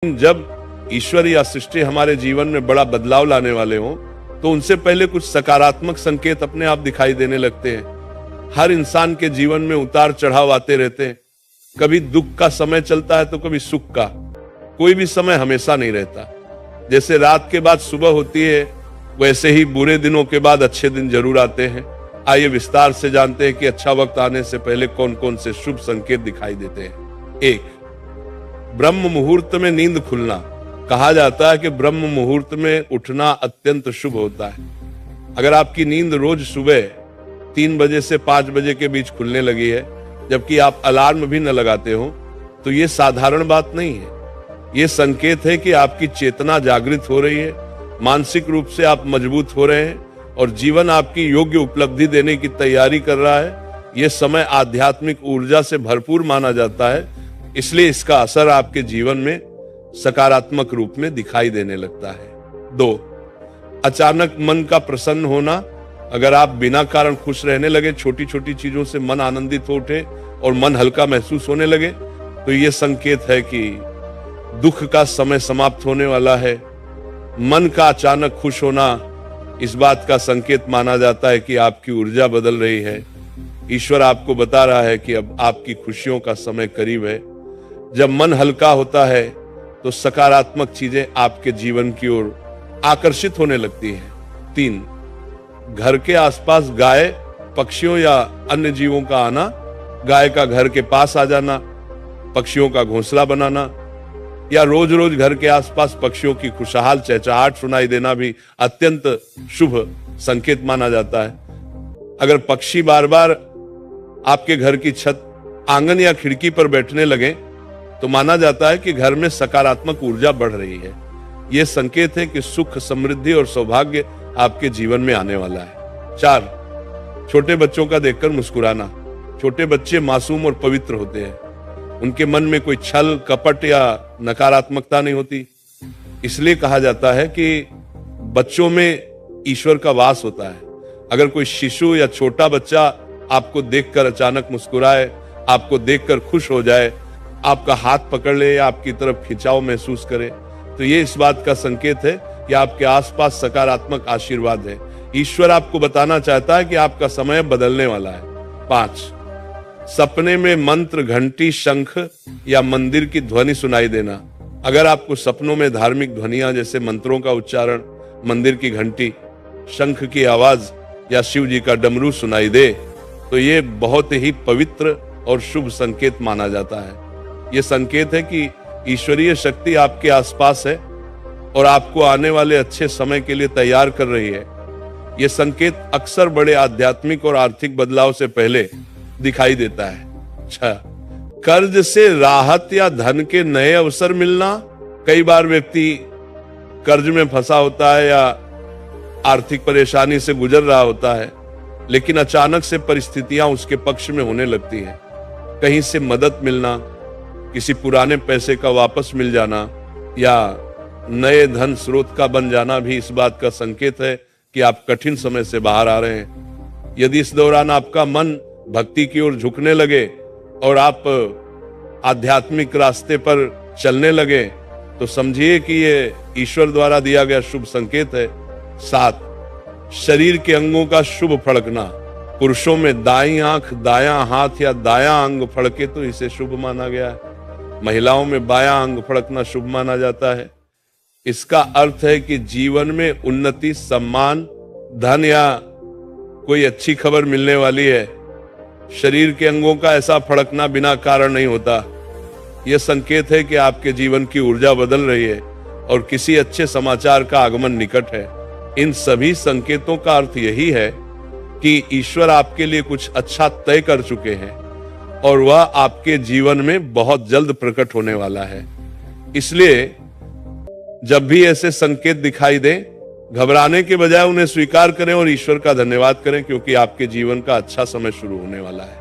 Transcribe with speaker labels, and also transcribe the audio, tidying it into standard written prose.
Speaker 1: जब ईश्वर या सृष्टि हमारे जीवन में बड़ा बदलाव लाने वाले हों, तो उनसे पहले कुछ सकारात्मक संकेत अपने आप दिखाई देने लगते हैं। हर इंसान के जीवन में उतार चढ़ाव आते रहते हैं। कभी दुख का समय चलता है तो कभी सुख का। कोई भी समय हमेशा नहीं रहता। जैसे रात के बाद सुबह होती है, वैसे ही बुरे दिनों के बाद अच्छे दिन जरूर आते हैं। आइए विस्तार से जानते हैं कि अच्छा वक्त आने से पहले कौन कौन से शुभ संकेत दिखाई देते हैं। 1, ब्रह्म मुहूर्त में नींद खुलना। कहा जाता है कि ब्रह्म मुहूर्त में उठना अत्यंत शुभ होता है। अगर आपकी नींद रोज सुबह 3 बजे से 5 बजे के बीच खुलने लगी है, जबकि आप अलार्म भी न लगाते हो, तो ये साधारण बात नहीं है। ये संकेत है कि आपकी चेतना जागृत हो रही है, मानसिक रूप से आप मजबूत हो रहे हैं और जीवन आपकी योग्य उपलब्धि देने की तैयारी कर रहा है। ये समय आध्यात्मिक ऊर्जा से भरपूर माना जाता है, इसलिए इसका असर आपके जीवन में सकारात्मक रूप में दिखाई देने लगता है। 2, अचानक मन का प्रसन्न होना। अगर आप बिना कारण खुश रहने लगे, छोटी छोटी चीजों से मन आनंदित हो उठे और मन हल्का महसूस होने लगे, तो ये संकेत है कि दुख का समय समाप्त होने वाला है। मन का अचानक खुश होना इस बात का संकेत माना जाता है कि आपकी ऊर्जा बदल रही है। ईश्वर आपको बता रहा है कि अब आपकी खुशियों का समय करीब है। जब मन हल्का होता है तो सकारात्मक चीजें आपके जीवन की ओर आकर्षित होने लगती हैं। 3, घर के आसपास गाय, पक्षियों या अन्य जीवों का आना। गाय का घर के पास आ जाना, पक्षियों का घोंसला बनाना या रोज रोज घर के आसपास पक्षियों की खुशहाल चहचहाट सुनाई देना भी अत्यंत शुभ संकेत माना जाता है। अगर पक्षी बार बार आपके घर की छत, आंगन या खिड़की पर बैठने लगे, तो माना जाता है कि घर में सकारात्मक ऊर्जा बढ़ रही है। यह संकेत है कि सुख, समृद्धि और सौभाग्य आपके जीवन में आने वाला है। 4, छोटे बच्चों का देखकर मुस्कुराना। छोटे बच्चे मासूम और पवित्र होते हैं। उनके मन में कोई छल, कपट या नकारात्मकता नहीं होती। इसलिए कहा जाता है कि बच्चों में ईश्वर का वास होता है। अगर कोई शिशु या छोटा बच्चा आपको देखकर अचानक मुस्कुराए, आपको देखकर खुश हो जाए, आपका हाथ पकड़ ले या आपकी तरफ खिंचाव महसूस करे, तो ये इस बात का संकेत है कि आपके आसपास सकारात्मक आशीर्वाद है। ईश्वर आपको बताना चाहता है कि आपका समय बदलने वाला है। 5, सपने में मंत्र, घंटी, शंख या मंदिर की ध्वनि सुनाई देना। अगर आपको सपनों में धार्मिक ध्वनियां जैसे मंत्रों का उच्चारण, मंदिर की घंटी, शंख की आवाज या शिव जी का डमरू सुनाई दे, तो ये बहुत ही पवित्र और शुभ संकेत माना जाता है। ये संकेत है कि ईश्वरीय शक्ति आपके आसपास है और आपको आने वाले अच्छे समय के लिए तैयार कर रही है। ये संकेत अक्सर बड़े आध्यात्मिक और आर्थिक बदलाव से पहले दिखाई देता है। 6, कर्ज से राहत या धन के नए अवसर मिलना। कई बार व्यक्ति कर्ज में फंसा होता है या आर्थिक परेशानी से गुजर रहा होता है, लेकिन अचानक से परिस्थितियां उसके पक्ष में होने लगती हैं। कहीं से मदद मिलना, किसी पुराने पैसे का वापस मिल जाना या नए धन स्रोत का बन जाना भी इस बात का संकेत है कि आप कठिन समय से बाहर आ रहे हैं। यदि इस दौरान आपका मन भक्ति की ओर झुकने लगे और आप आध्यात्मिक रास्ते पर चलने लगे, तो समझिए कि ये ईश्वर द्वारा दिया गया शुभ संकेत है। 7, शरीर के अंगों का शुभ फड़कना। पुरुषों में दाईं आंख, दायां हाथ या दायां अंग फड़के तो इसे शुभ माना गया है। महिलाओं में बायां अंग फड़कना शुभ माना जाता है। इसका अर्थ है कि जीवन में उन्नति, सम्मान, धन या कोई अच्छी खबर मिलने वाली है। शरीर के अंगों का ऐसा फड़कना बिना कारण नहीं होता। यह संकेत है कि आपके जीवन की ऊर्जा बदल रही है और किसी अच्छे समाचार का आगमन निकट है। इन सभी संकेतों का अर्थ यही है कि ईश्वर आपके लिए कुछ अच्छा तय कर चुके हैं और वह आपके जीवन में बहुत जल्द प्रकट होने वाला है। इसलिए जब भी ऐसे संकेत दिखाई दें, घबराने के बजाय उन्हें स्वीकार करें और ईश्वर का धन्यवाद करें, क्योंकि आपके जीवन का अच्छा समय शुरू होने वाला है।